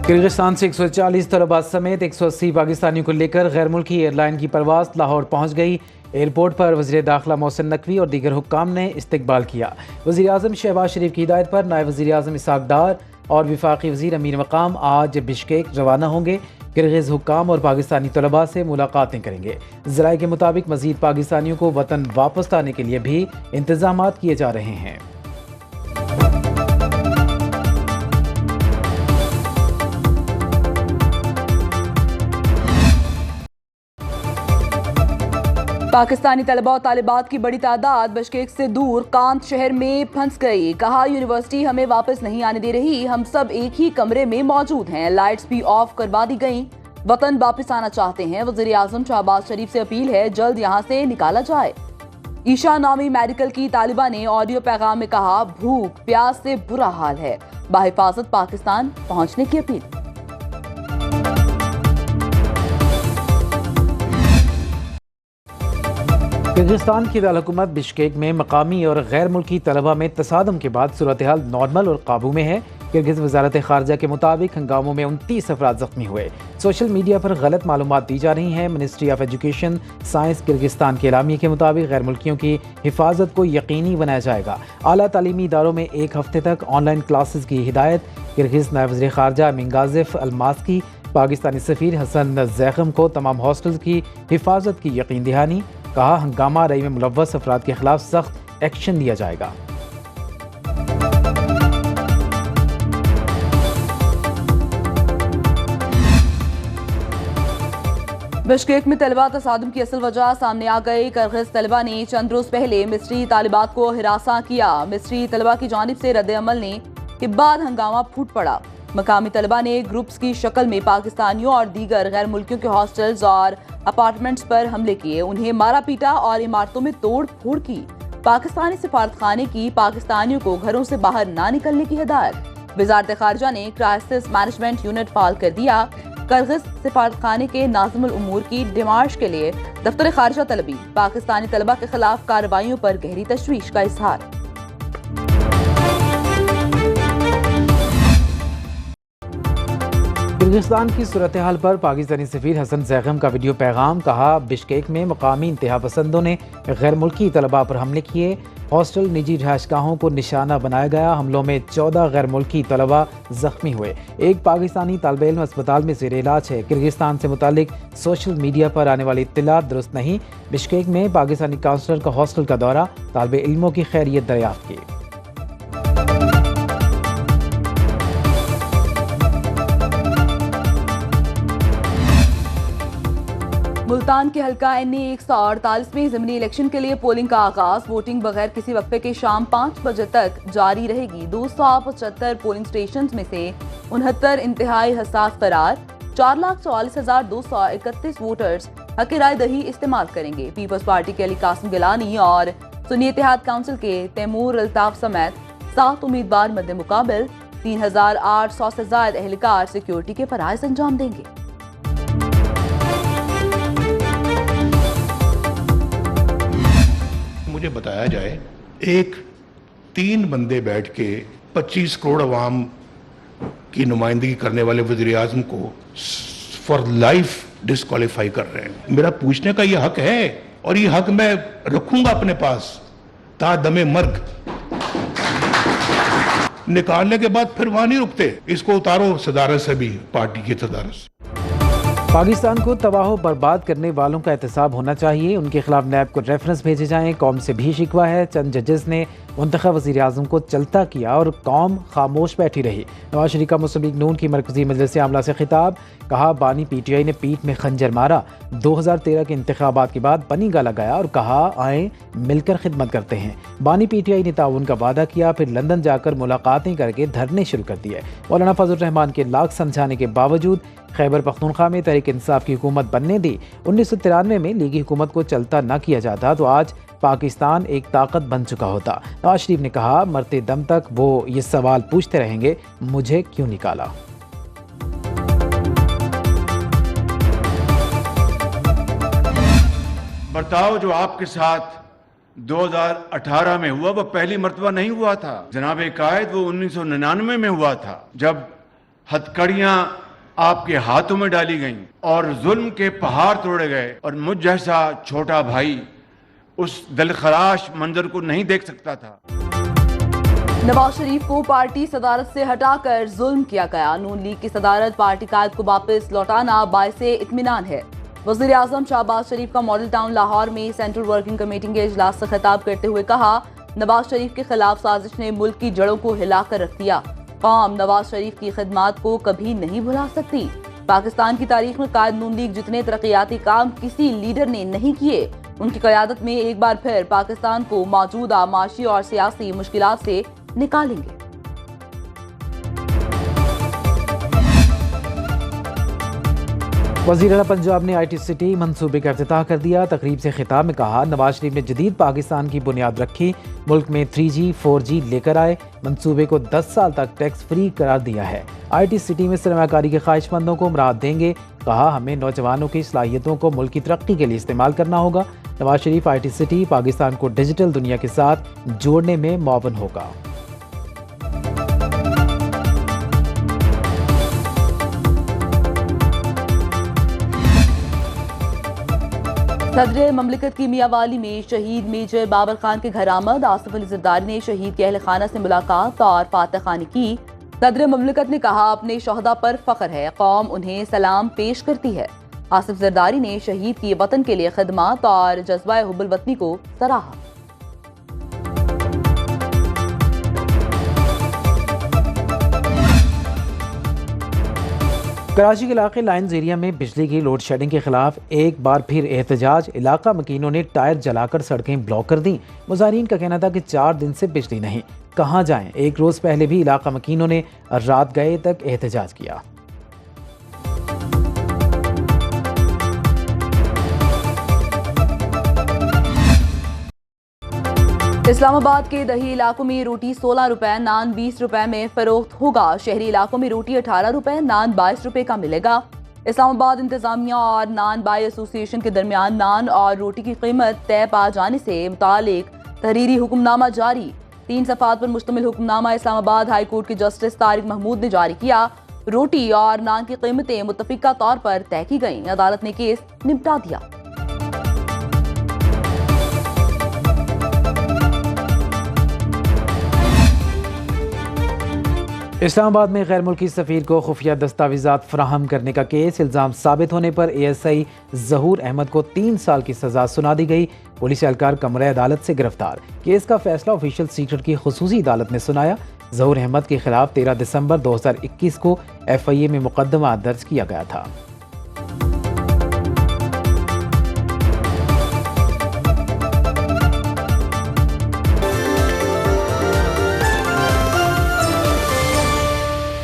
Kyrgyzstan से 140 तलबा समेत 180 पाकिस्तानियों को लेकर गैर मुल्की एयरलाइन की परवाज़ लाहौर पहुँच गई। एयरपोर्ट पर वज़ीर दाखिला मोहसिन नकवी और दीगर हुक्काम ने इस्तकबाल किया। वज़ीर आज़म शहबाज शरीफ की हिदायत पर नायब वज़ीर आज़म इसहाक डार और वफाकी वज़ीर अमीर मकाम आज बिश्केक रवाना होंगे। किर्गिज़ हुक्काम और पाकिस्तानी तलबा से मुलाकातें करेंगे। ज़राए के मुताबिक मज़ीद पाकिस्तानियों को वतन वापस लाने के लिए भी इंतज़ाम किए जा रहे हैं। पाकिस्तानी तलबा और तालिबात की बड़ी तादाद बिश्केक से दूर कांत शहर में फंस गई। कहा, यूनिवर्सिटी हमें वापस नहीं आने दे रही, हम सब एक ही कमरे में मौजूद हैं। लाइट्स भी ऑफ करवा दी गई। वतन वापस आना चाहते हैं। वज़ीर आज़म शहबाज शरीफ से अपील है जल्द यहाँ से निकाला जाए। ईशा नामी मेडिकल की तालिबा ने ऑडियो पैगाम में कहा, भूख प्यास से बुरा हाल है, बाहिफाजत पाकिस्तान पहुँचने की अपील। किर्गिस्तान की दारकूमत बिश्केक में मकामी और गैर मुल्की तलबा में तसादम के बाद सूरत हाल नॉर्मल और काबू में है। किर्गिज़ वजारत खारजा के मुताबिक हंगामों में 29 अफराद जख्मी हुए। सोशल मीडिया पर गलत मालूमात दी जा रही हैं। Ministry of education science Kyrgyzstan के एलामिया के मुताबिक गैर मुल्कियों की हिफाजत को यकीनी बनाया जाएगा। आला तालीमी इदारों में एक हफ्ते तक ऑनलाइन क्लासेस की हिदायत। किर्गिज़ नायब वज़ीर खारजा मिंगाजिफ अलमास्की पाकिस्तानी सफ़ीर हसन जैगम को तमाम हॉस्टल्स की हिफाजत की यकीन दहानी। कहा, हंगामा रई में मुलव्वस अफराद के खिलाफ सख्त एक्शन लिया जाएगा। बिश्केक में तलबा तसादुम की असल वजह सामने आ गई। किर्गिज़ तलबा ने चंद रोज पहले मिस्री तालिबात को हिरासा किया। मिस्री तलबा की जानिब से रद्द अमल ने के बाद हंगामा फूट पड़ा। मकामी तलबा ने ग्रुप्स की शक्ल में पाकिस्तानियों और दीगर गैर मुल्कियों के हॉस्टल्स और अपार्टमेंट्स पर हमले किए। उन्हें मारा पीटा और इमारतों में तोड़ फोड़ की। पाकिस्तानी सिफारतखाने की पाकिस्तानियों को घरों से बाहर ना निकलने की हिदायत। वजारत खारजा ने क्राइसिस मैनेजमेंट यूनिट फाल कर दिया। किर्गिज़ सिफारतखाने के नाज़िमुल उमूर की डिमार्श के लिए दफ्तर खारजा तलबी। पाकिस्तानी तलबा के खिलाफ कार्रवाइयों पर गहरी तशवीश का इजहार। किर्गिस्तान की सूरत हाल पर पाकिस्तानी सफ़ीर हसन जैगम का वीडियो पैगाम। कहा, बिश्केक में मकामी इंतहा पसंदों ने गैर मुल्की तलबा पर हमले किए। हॉस्टल निजी रहायशगाहों को निशाना बनाया गया। हमलों में 14 गैर मुल्की तलबा जख्मी हुए। एक पाकिस्तानी तालिब इल्म अस्पताल में ज़ेर इलाज है। किर्गिस्तान से मुतालिक सोशल मीडिया पर आने वाली इत्तलात दुरुस्त नहीं। बिश्केक में पाकिस्तानी काउंसलर का हॉस्टल का दौरा, तालिब इल्मों की खैरियत दरियाफ्त की। मुल्तान के हल्का NA 148 में ज़मीनी इलेक्शन के लिए पोलिंग का आगाज। वोटिंग बगैर किसी वक्फे के शाम 5 बजे तक जारी रहेगी। 275 पोलिंग स्टेशन में से 69 इंतहाई हसास करार। 4,44,231 वोटर्स हक राय दही इस्तेमाल करेंगे। पीपल्स पार्टी के अली कासिम गिलानी और सुन्नी इत्तेहाद काउंसिल के तैमूर अल्ताफ समेत 7 उम्मीदवार मद्दे मुकाबिल 3,800 से ज्यादा एहलकार सिक्योरिटी के फराइज अंजाम देंगे। मुझे बताया जाए, एक 3 बंदे बैठ के 25 करोड़ अवाम की नुमाइंदगी करने वाले वज़ीर आज़म को फॉर लाइफ डिस्क्वालीफाई कर रहे हैं। मेरा पूछने का ये हक है और ये हक मैं रखूंगा अपने पास ता दमे मर्ग। निकालने के बाद फिर वहां नहीं रुकते, इसको उतारो सदारत से भी, पार्टी की सदारत से। पाकिस्तान को तबाह बर्बाद करने वालों का एहतसाब होना चाहिए। उनके खिलाफ नैब को रेफरेंस भेजे जाएं। कौम से भी शिकवा है। चंद जजेस ने मुंतखब वज़ीर आज़म को चलता किया और कौम खामोश बैठी रही। नवाज शरीफ का मुस्लिम लीग नून की मरकजी मजलिस आमला से खिताब। कहा, बानी PTI ने पीठ में खंजर मारा। 2013 के इंतखाबात के बाद पनी गाला गया और कहा, आए मिलकर खिदमत करते हैं। बानी PTI ने ताउन का वादा किया, फिर लंदन जाकर मुलाकातें करके धरने शुरू कर दिए। मौलाना फजल रहमान के लाख समझाने के बावजूद खैबर पख्तूनख्वा में तहरीक इंसाफ की हुकूमत बनने दी। 1993 में लीगी हुकूमत को चलता न किया जाता तो आज पाकिस्तान एक ताकत बन चुका होता। नवाज शरीफ ने कहा, मरते दम तक वो ये सवाल पूछते रहेंगे, मुझे क्यों निकाला। बर्ताव जो आपके साथ 2018 में हुआ वो पहली मर्तबा नहीं हुआ था। जनाब कायद वो 1999 में हुआ था, जब हथकड़ियां आपके हाथों में डाली गईं और जुल्म के पहाड़ तोड़े गए, और मुझ जैसा छोटा भाई उस दिलखराश मंजर को नहीं देख सकता था। नवाज शरीफ को पार्टी सदारत से हटाकर जुल्म किया गया। नून लीग की सदारत पार्टी कायद को वापस लौटाना बाइसे इत्मीनान है। वज़ीर आज़म शहबाज शरीफ का मॉडल टाउन लाहौर में सेंट्रल वर्किंग कमेटी के इजलास से खिताब करते हुए कहा, नवाज शरीफ के खिलाफ साजिश ने मुल्क की जड़ों को हिलाकर रख दिया। कौम नवाज शरीफ की खिदमात को कभी नहीं भुला सकती। पाकिस्तान की तारीख में कायद नून लीग जितने तरक्याती काम किसी लीडर ने नहीं किए, उनकी क़यादत में एक बार फिर पाकिस्तान को मौजूदा माशी और सियासी मुश्किलात से निकालेंगे। वज़ीर आला पंजाब ने IT सिटी मंसूबे का इफ्तिताह कर दिया। तकरीब से खिताब में कहा, नवाज शरीफ ने जदीद पाकिस्तान की बुनियाद रखी, मुल्क में 3G 4G लेकर आए, मंसूबे को 10 साल तक टैक्स फ्री करार दिया है। IT सिटी में सरमायाकारी के ख्वाहिशमंदों को मुराद देंगे। कहा, हमें नौजवानों की सलाहियतों को मुल्क की तरक्की के लिए इस्तेमाल करना होगा। नवाज शरीफ IT सिटी पाकिस्तान को डिजिटल दुनिया के साथ जोड़ने में मुआवन होगा। सदर ममलिकत की मियांवाली में शहीद मेजर बाबर खान के घर आमद। आसिफ अली जरदारी ने शहीद के अहल खाना से मुलाकात और फातह खानी की। सदर ममलिकत ने कहा, अपने शोहदा पर फख्र है, कौम उन्हें सलाम पेश करती है। आसिफ जरदारी ने शहीद की वतन के लिए खिदमत और जज्बा हुब्बुल वतनी को सराहा। कराची के इलाके लाइन्स एरिया में बिजली की लोड शेडिंग के खिलाफ एक बार फिर एहतजाज। इलाका मकीनों ने टायर जलाकर सड़कें ब्लॉक कर दी। मुजाहिरीन का कहना था कि 4 दिन से बिजली नहीं, कहाँ जाएं। एक रोज़ पहले भी इलाका मकीनों ने रात गए तक एहतजाज किया। इस्लामाबाद के दही इलाकों में रोटी 16 रुपए, नान 20 रुपए में फरोख्त होगा। शहरी इलाकों में रोटी 18 रुपए, नान 22 रुपए का मिलेगा। इस्लामाबाद इंतजामिया और नान बाई एसोसिएशन के दरमियान नान और रोटी की कीमत तय पा जाने से मुतालिक तहरीरी हुक्मनामा जारी। 3 सफ़ात पर मुश्तमिल हुक्मनामा इस्लामाबाद हाई कोर्ट के जस्टिस तारिक महमूद ने जारी किया। रोटी और नान की कीमतें मुत्तफिका तौर पर तय की गई। अदालत ने केस निपटा दिया। इस्लामाबाद में गैर मुल्की सफ़ीर को खुफिया दस्तावेज़ात फराहम करने का केस। इल्ज़ाम साबित होने पर ASI ज़हूर अहमद को 3 साल की सज़ा सुना दी गई। पुलिस एहलकार कमरे अदालत से गिरफ्तार। केस का फैसला ऑफिशियल सीक्रेट की खुसूसी अदालत ने सुनाया। ज़हूर अहमद के खिलाफ 13 दिसंबर 2021 को FIA में मुकदमा दर्ज किया गया था।